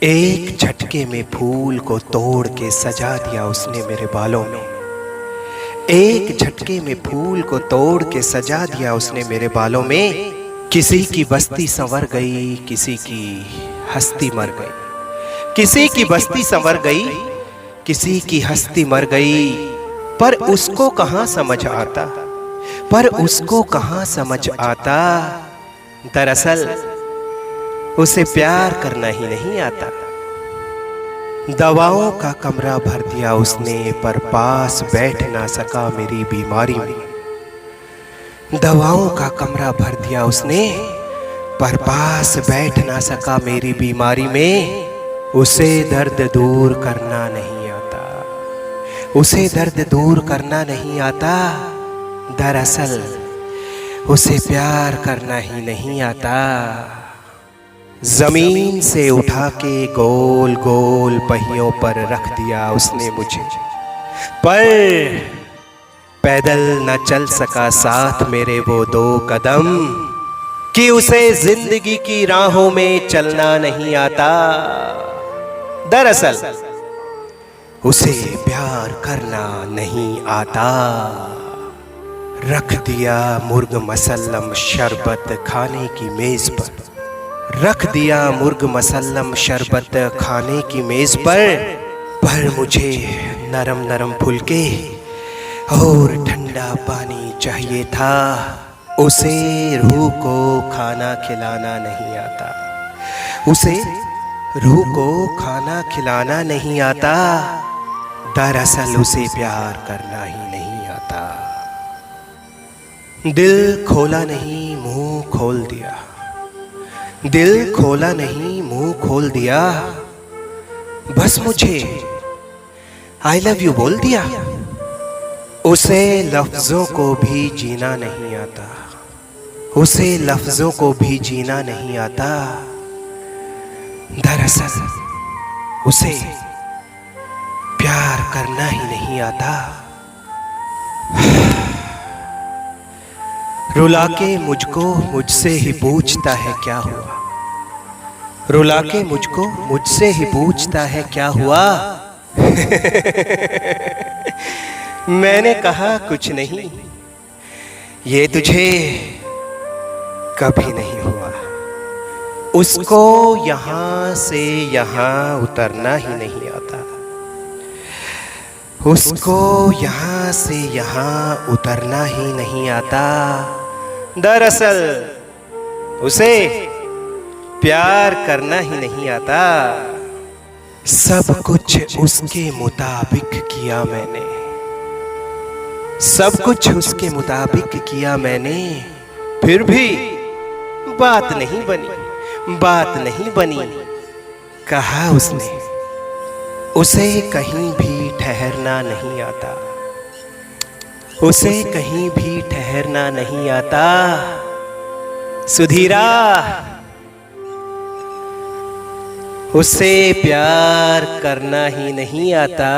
एक झटके में फूल को तोड़ के सजा दिया उसने मेरे बालों में। एक झटके में फूल को तोड़ के सजा दिया उसने मेरे बालों में। किसी की बस्ती संवर गई, किसी की हस्ती मर गई। किसी की बस्ती संवर गई, किसी की हस्ती मर गई। पर उसको कहाँ समझ आता, पर उसको कहाँ समझ आता। दरअसल उसे प्यार करना ही नहीं आता। दवाओं का कमरा भर दिया उसने, पर पास बैठ ना सका मेरी बीमारी में। दवाओं का कमरा भर दिया उसने, पर पास बैठ ना सका मेरी बीमारी में। उसे दर्द दूर करना नहीं आता, उसे दर्द दूर करना नहीं आता। दरअसल उसे प्यार करना ही नहीं आता। जमीन से उठा के गोल गोल पहियों पर रख दिया उसने मुझे, पर पैदल न चल सका साथ मेरे वो दो कदम, कि उसे जिंदगी की राहों में चलना नहीं आता। दरअसल उसे प्यार करना नहीं आता। रख दिया मुर्ग मसल्लम शरबत खाने की मेज पर, रख दिया मुर्ग मसल्लम शरबत खाने की मेज पर मुझे नरम नरम फुलके और ठंडा पानी चाहिए था। उसे रूह को खाना खिलाना नहीं आता, उसे रूह को खाना खिलाना नहीं आता। दरअसल उसे प्यार करना ही नहीं आता। दिल खोला नहीं मुंह खोल दिया, दिल खोला नहीं मुंह खोल दिया। बस मुझे आई लव यू बोल दिया। उसे लफ्जों को भी जीना नहीं आता, उसे लफ्जों को भी जीना नहीं आता। दरअसल उसे प्यार करना ही नहीं आता। रुला के मुझको मुझसे ही पूछता है क्या हुआ, रुला के मुझको मुझसे ही पूछता है क्या हुआ। मैंने कहा कुछ नहीं, ये तुझे कभी नहीं हुआ। उसको यहां से यहां उतरना ही नहीं आता, उसको यहां से यहां उतरना ही नहीं आता। दरअसल उसे प्यार करना ही नहीं आता। सब कुछ उसके मुताबिक किया मैंने, सब कुछ उसके मुताबिक किया मैंने, फिर भी बात नहीं बनी, बात नहीं बनी। कहा उसने उसे कहीं भी ठहरना नहीं आता, उसे कहीं भी ठहरना नहीं आता। सुधीरा उसे प्यार करना ही नहीं आता।